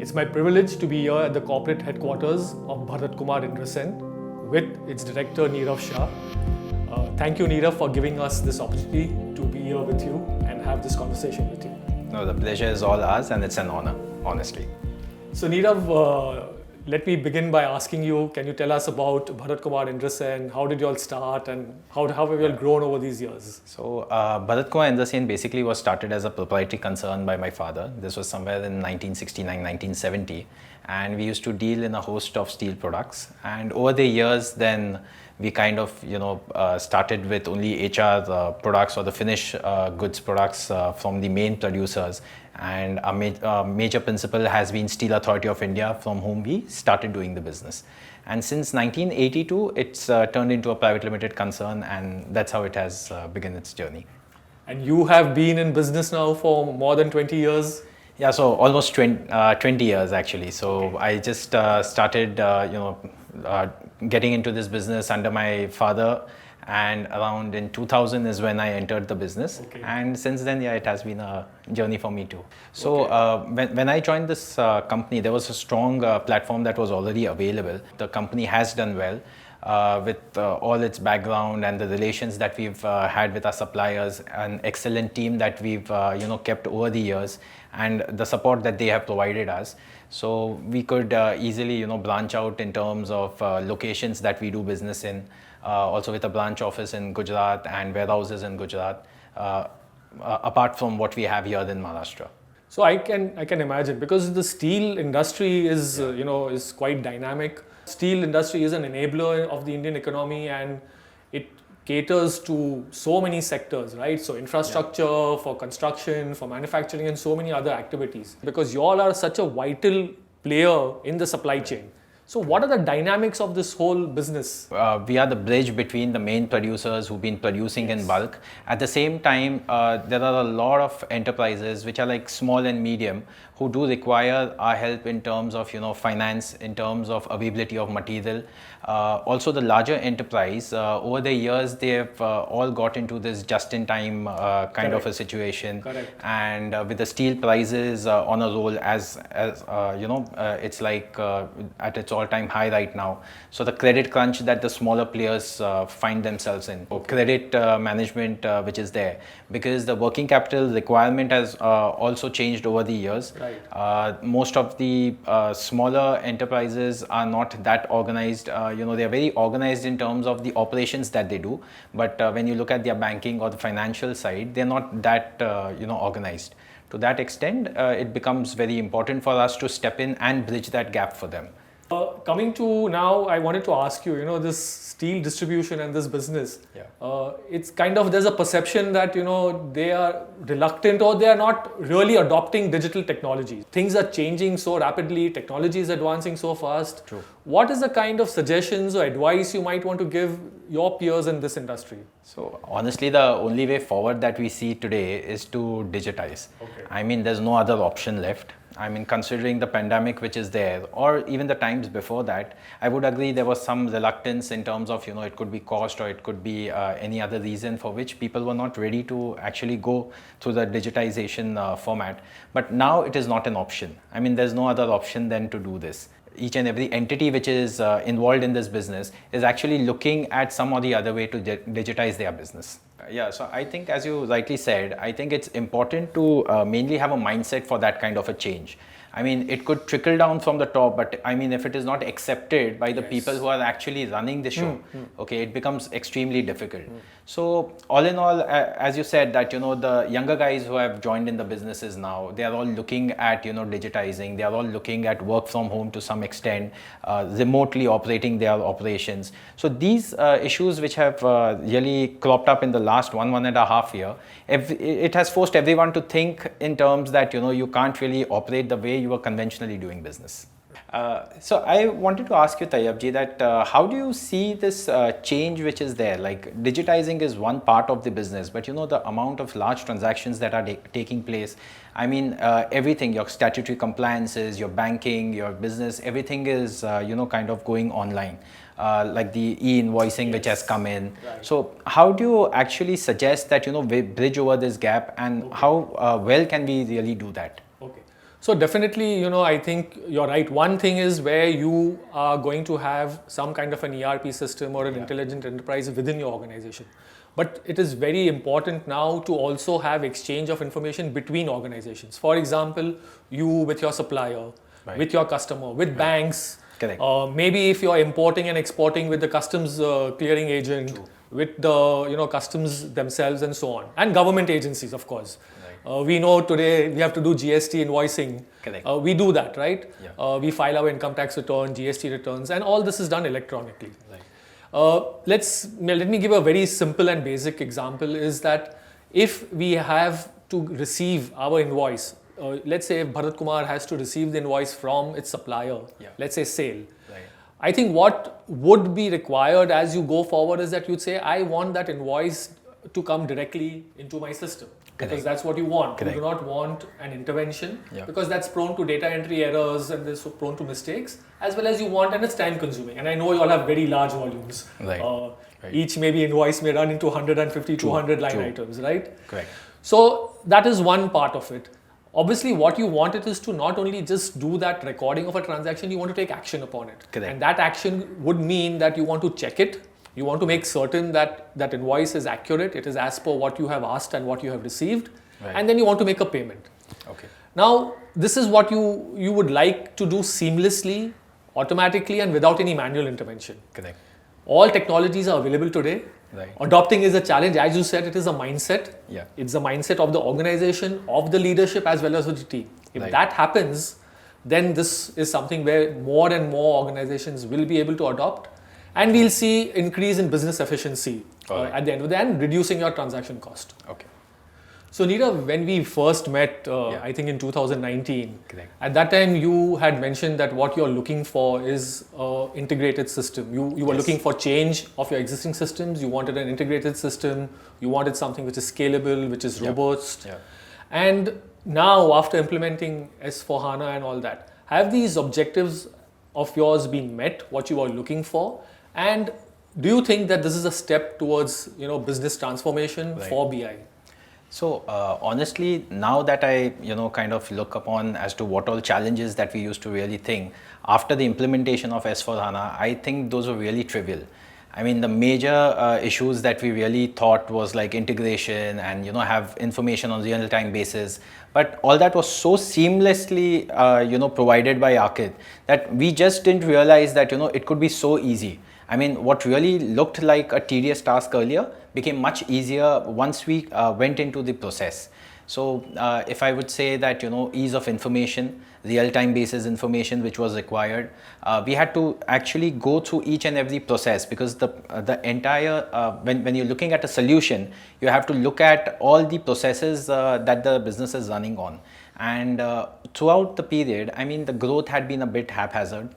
It's my privilege to be here at the corporate headquarters of Bharat Kumar Indrasen with its director Nirav Shah. Thank you, Nirav, for giving us this opportunity to be here with you and have this conversation with you. No, the pleasure is all ours and it's an honor, honestly. So, Nirav, let me begin by asking you, can you tell us about Bharat Kumar Indrasen? How did you all start and how have you all grown over these years? So, Bharat Kumar Indrasen basically was started as a proprietary concern by my father. This was somewhere in 1969, 1970. And we used to deal in a host of steel products. And over the years, then we kind of, started with only HR products or the finished goods products from the main producers. And our major principal has been Steel Authority of India, from whom we started doing the business. And since 1982, it's turned into a private limited concern, and that's how it has begun its journey. And you have been in business now for more than 20 years? Yeah, so almost 20 years actually. So I just started, getting into this business under my father, and around in 2000 is when I entered the business. Okay. And since then, yeah, it has been a journey for me too. So when I joined this company, there was a strong platform that was already available. The company has done well. With all its background and the relations that we've had with our suppliers, an excellent team that we've kept over the years, and the support that they have provided us. So we could easily branch out in terms of locations that we do business in, also with a branch office in Gujarat and warehouses in Gujarat, apart from what we have here in Maharashtra. So I can imagine, because the steel industry is is quite dynamic. Steel industry is an enabler of the Indian economy, and it caters to so many sectors, right? So infrastructure, for construction, for manufacturing, and so many other activities. Because you all are such a vital player in the supply chain. So what are the dynamics of this whole business? We are the bridge between the main producers who've been producing in bulk. At the same time, there are a lot of enterprises which are like small and medium, who do require our help in terms of finance, in terms of availability of material. Also the larger enterprise, over the years they have all got into this just-in-time kind of a situation. Correct. And with the steel prices on a roll, as it's like at its all-time high right now. So the credit crunch that the smaller players find themselves in, credit management which is there, because the working capital requirement has also changed over the years. Right. Most of the smaller enterprises are not that organized. They are very organized in terms of the operations that they do, but when you look at their banking or the financial side, they're not that organized. To that extent, it becomes very important for us to step in and bridge that gap for them. Coming to now, I wanted to ask you, this steel distribution and this business, it's kind of, there's a perception that, they are reluctant or they are not really adopting digital technology. Things are changing so rapidly, technology is advancing so fast. True. What is the kind of suggestions or advice you might want to give your peers in this industry? So honestly, the only way forward that we see today is to digitize. Okay. I mean, there's no other option left. I mean, considering the pandemic which is there, or even the times before that, I would agree there was some reluctance in terms of, it could be cost or it could be any other reason for which people were not ready to actually go through the digitization format. But now it is not an option. I mean, there's no other option than to do this. Each and every entity which is involved in this business is actually looking at some or the other way to digitize their business. Yeah, so I think, as you rightly said, I think it's important to mainly have a mindset for that kind of a change. I mean, it could trickle down from the top, but I mean, if it is not accepted by the people who are actually running the show, okay, it becomes extremely difficult. So all in all, as you said, that, the younger guys who have joined in the businesses now, they are all looking at, digitizing, they are all looking at work from home to some extent, remotely operating their operations. So these issues which have really cropped up in the last 1.5 years, it has forced everyone to think in terms that, you can't really operate the way you were conventionally doing business. So I wanted to ask you, Tayyabji, that how do you see this change which is there? Like, digitizing is one part of the business, but the amount of large transactions that are taking place, I mean, everything, your statutory compliances, your banking, your business, everything is, kind of going online. Like the e-invoicing which has come in. Right. So how do you actually suggest that, we bridge over this gap, and how well can we really do that? Okay. So definitely, I think you're right. One thing is where you are going to have some kind of an ERP system or an intelligent enterprise within your organization. But it is very important now to also have exchange of information between organizations. For example, you with your supplier, with your customer, with banks. Correct. Maybe if you're importing and exporting with the customs clearing agent, with the customs themselves and so on, and government agencies, of course. We know today we have to do GST invoicing. Correct. We do that, right? Yeah. We file our income tax return, GST returns, and all this is done electronically. Right. Let me give a very simple and basic example is that if we have to receive our invoice, let's say if Bharat Kumar has to receive the invoice from its supplier, let's say SAIL. Right. I think what would be required as you go forward is that you'd say, I want that invoice to come directly into my system. Because that's what you want. Correct. You do not want an intervention Yeah. because that's prone to data entry errors and is so prone to mistakes, as well as you want, and it's time consuming. And I know you all have very large volumes. Right. Right. Each maybe invoice may run into 150, 200 line items, right? Correct. So that is one part of it. Obviously, what you want it is to not only just do that recording of a transaction, you want to take action upon it. Correct. And that action would mean that you want to check it. You want to make certain that that invoice is accurate, it is as per what you have asked and what you have received, and then you want to make a payment. Okay. Now, this is what you would like to do seamlessly, automatically, and without any manual intervention. Correct. All technologies are available today. Right. Adopting is a challenge. As you said, it is a mindset. Yeah. It's a mindset of the organization, of the leadership, as well as of the team. If that happens, then this is something where more and more organizations will be able to adopt. And we'll see increase in business efficiency at the end of the day, and reducing your transaction cost. Okay. So Neerav, when we first met, I think in 2019, Correct. at that time you had mentioned that what you're looking for is an integrated system. You were looking for change of your existing systems. You wanted an integrated system. You wanted something which is scalable, which is robust. Yeah. And now, after implementing S4HANA and all that, have these objectives of yours been met, what you were looking for? And do you think that this is a step towards business transformation for BI? So honestly, now that I kind of look upon as to what all challenges that we used to really think after the implementation of S4HANA, I think those were really trivial. I mean, the major issues that we really thought was like integration and have information on real-time basis, but all that was so seamlessly provided by Arkit that we just didn't realize that it could be so easy. I mean, what really looked like a tedious task earlier became much easier once we went into the process. So if I would say that ease of information, real-time basis information which was required, we had to actually go through each and every process, because the entire when you're looking at a solution, you have to look at all the processes that the business is running on. And throughout the period, I mean, the growth had been a bit haphazard.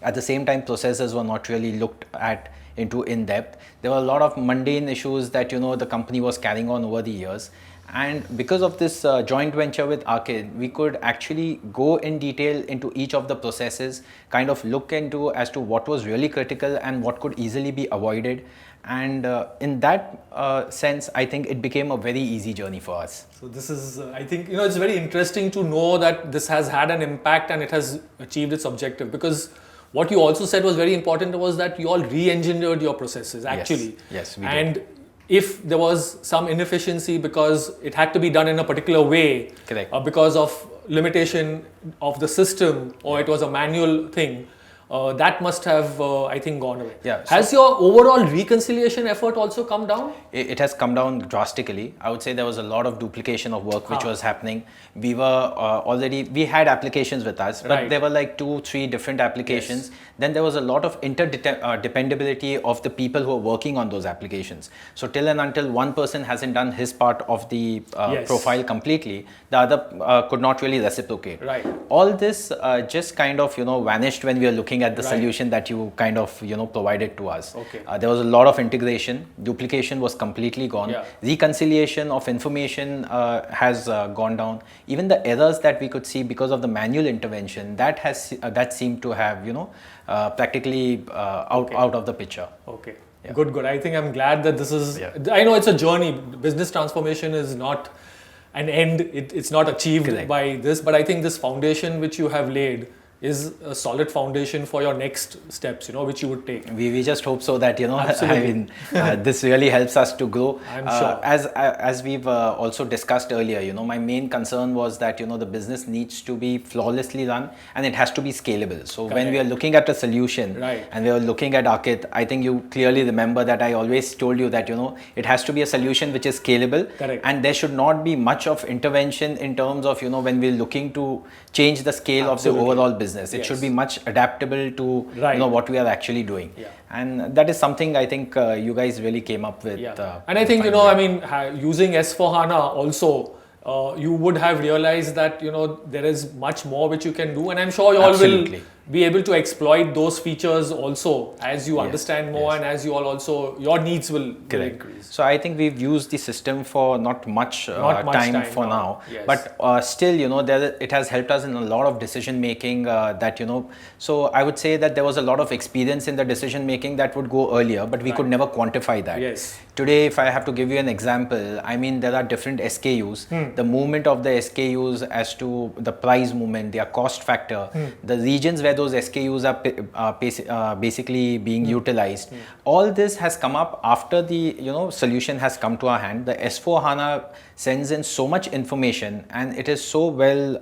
At the same time, processes were not really looked at into in depth. There were a lot of mundane issues that the company was carrying on over the years. And because of this joint venture with Arkit, we could actually go in detail into each of the processes, kind of look into as to what was really critical and what could easily be avoided. And in that sense, I think it became a very easy journey for us. So this is, I think, it's very interesting to know that this has had an impact and it has achieved its objective, because what you also said was very important was that you all re-engineered your processes actually. Yes, we did. And if there was some inefficiency because it had to be done in a particular way, correct, because of limitation of the system, or it was a manual thing, that must have, I think, gone away. Yeah. Has your overall reconciliation effort also come down? It has come down drastically. I would say there was a lot of duplication of work which was happening. We were we had applications with us, but there were like 2-3 different applications. Yes. Then there was a lot of interdependability of the people who are working on those applications. So till and until one person hasn't done his part of the profile completely, the other could not really reciprocate. Right. All this just kind of vanished when we were looking at the solution that you kind of provided to us. Okay. There was a lot of integration. Duplication was completely gone. Yeah. Reconciliation of information has gone down. Even the errors that we could see because of the manual intervention, that seemed to have practically out of the picture. Okay. Yeah. Good. I think I'm glad that this is. Yeah. I know it's a journey. Business transformation is not an end. It's not achieved Correct. by this, but I think this foundation which you have laid is a solid foundation for your next steps, which you would take. We just hope so that, Absolutely. I mean, this really helps us to grow. I'm sure. As we've also discussed earlier, my main concern was that, the business needs to be flawlessly run and it has to be scalable. So when we are looking at a solution Right. and we are looking at Arkit, I think you clearly remember that I always told you that, it has to be a solution which is scalable. Correct. And there should not be much of intervention in terms of, when we're looking to change the scale Absolutely. of the overall business. It Yes. should be much adaptable to Right. what we are actually doing. Yeah. And that is something I think you guys really came up with. Yeah. And I think, using S4HANA also, you would have realized that, there is much more which you can do. And I'm sure you all Absolutely. will be able to exploit those features also as you Yes, understand more, yes. and as you all also, your needs will Correct. increase. So I think we've used the system for not much, Not much time time for now. now, Yes. but still, it has helped us in a lot of decision making. So I would say that there was a lot of experience in the decision making that would go earlier, but we could never quantify that. Yes. Today, if I have to give you an example, I mean, there are different SKUs. The movement of the SKUs as to the price movement, their cost factor, the regions where those SKUs are basically being utilized. All this has come up after the solution has come to our hand. The S4 HANA sends in so much information, and it is so well,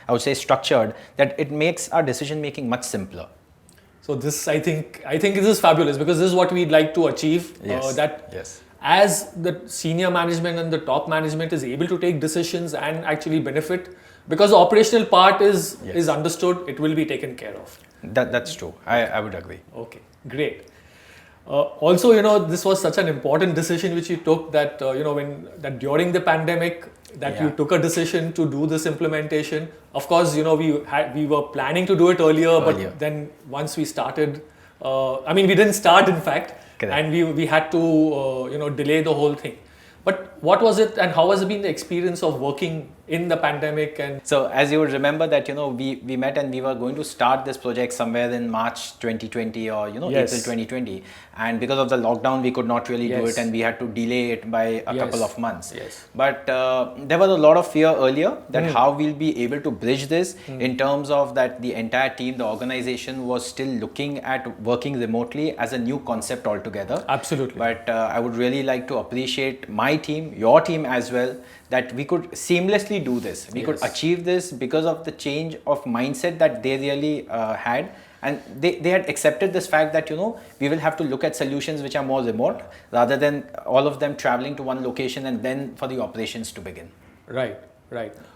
I would say, structured that it makes our decision making much simpler. So this, I think this is fabulous, because this is what we'd like to achieve. Yes. That Yes. as the senior management and the top management is able to take decisions and actually benefit, because the operational part is understood, it will be taken care of. That's true. I would agree. Okay, great. Also, this was such an important decision which you took, that during the pandemic, that you took a decision to do this implementation. Of course, we were planning to do it earlier, but then once we started, we didn't start, in fact. Correct. And we had to delay the whole thing. But what was it, and how has it been the experience of working in the pandemic? And so, as you would remember that we met and we were going to start this project somewhere in March 2020 or April 2020, and because of the lockdown we could not really do it, and we had to delay it by a couple of months. Yes. But there was a lot of fear earlier that how we'll be able to bridge this in terms of that the entire team, the organization was still looking at working remotely as a new concept altogether. Absolutely. But I would really like to appreciate my team, your team as well, that we could seamlessly do this. We could achieve this because of the change of mindset that they really had. And they had accepted this fact that, we will have to look at solutions which are more remote rather than all of them traveling to one location and then for the operations to begin. Right.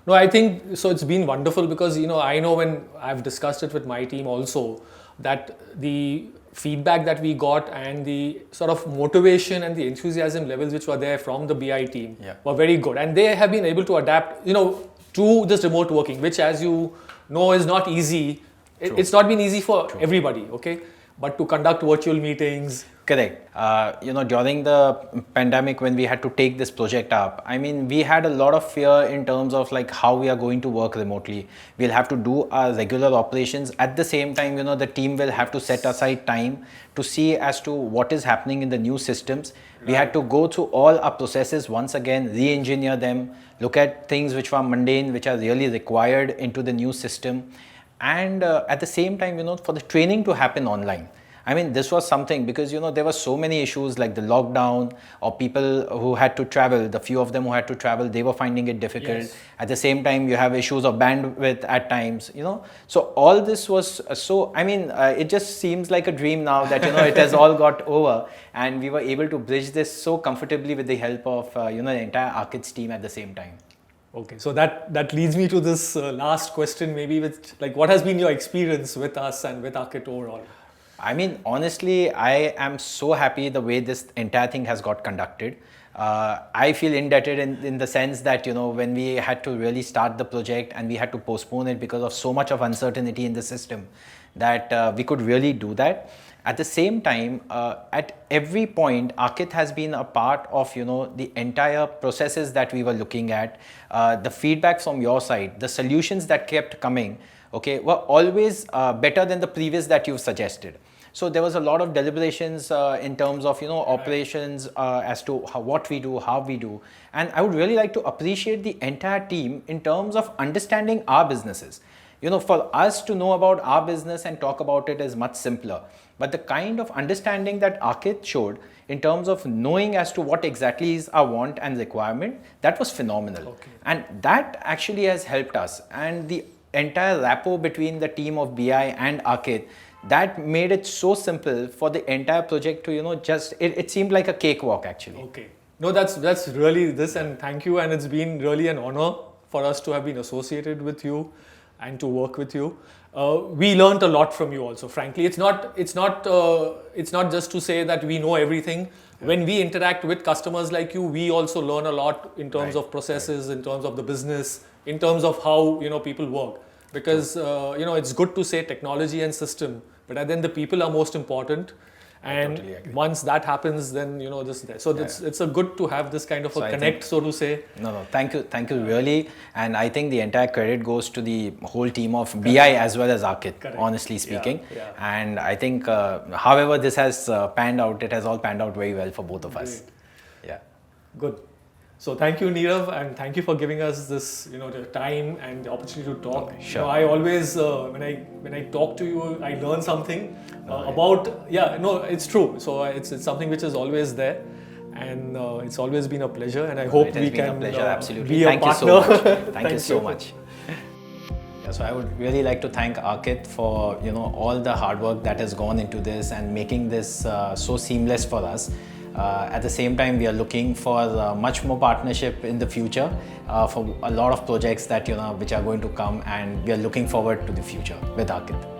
No, I think so. It's been wonderful because, I know when I've discussed it with my team also, that the feedback that we got and the sort of motivation and the enthusiasm levels which were there from the BI team were very good. And they have been able to adapt, to this remote working, which, as you know, is not easy. It's not been easy for everybody, okay? But to conduct virtual meetings. Correct. During the pandemic, when we had to take this project up, we had a lot of fear in terms of like how we are going to work remotely. We'll have to do our regular operations. At the same time, the team will have to set aside time to see as to what is happening in the new systems. We had to go through all our processes once again, re-engineer them, look at things which were mundane, which are really required into the new system. And at the same time, for the training to happen online. This was something because, there were so many issues like the lockdown or people who had to travel, the few of them who had to travel, they were finding it difficult. Yes. At the same time, you have issues of bandwidth at times, So all this was it just seems like a dream now that, it has all got over and we were able to bridge this so comfortably with the help of, the entire Arkit's team at the same time. Okay, so that leads me to this last question, maybe, with like, what has been your experience with us and with Arkit overall? Honestly, I am so happy the way this entire thing has got conducted. I feel indebted in the sense that, when we had to really start the project and we had to postpone it because of so much of uncertainty in the system, that we could really do that. At the same time, at every point, Arkit has been a part of, the entire processes that we were looking at, the feedback from your side, the solutions that kept coming, were always better than the previous that you've suggested. So there was a lot of deliberations in terms of operations as to what we do, how we do, and I would really like to appreciate the entire team in terms of understanding our businesses. For us to know about our business and talk about it is much simpler. But the kind of understanding that Ankit showed in terms of knowing as to what exactly is our want and requirement, that was phenomenal. Okay. And that actually has helped us. And the entire rapport between the team of BI and Ankit, that made it so simple for the entire project to, it seemed like a cakewalk actually. Okay. No, that's really this, and thank you. And it's been really an honor for us to have been associated with you and to work with you. We learned a lot from you also. Frankly, it's not just to say that we know everything. When we interact with customers like you, we also learn a lot in terms of processes, in terms of the business, in terms of how people work. Because it's good to say technology and system, but then the people are most important. And totally agree. Once that happens, then this there. So it's a good to have this kind of a connect, so to say. No, thank you really. And I think the entire credit goes to the whole team of BI as well as Ankit, honestly speaking. Yeah. And I think however this has panned out, it has all panned out very well for both of us. Yeah. Good. So thank you, Nirav, and thank you for giving us this, the time and the opportunity to talk. Sure. I always, when I talk to you, I learn something about. Yeah, no, it's true. So it's something which is always there, and it's always been a pleasure. And I hope we can absolutely. be Thank a partner. you so much. Thank you so much. Yeah, so I would really like to thank Ankit for all the hard work that has gone into this and making this so seamless for us. At the same time, we are looking for much more partnership in the future for a lot of projects that which are going to come, and we are looking forward to the future with Ankit.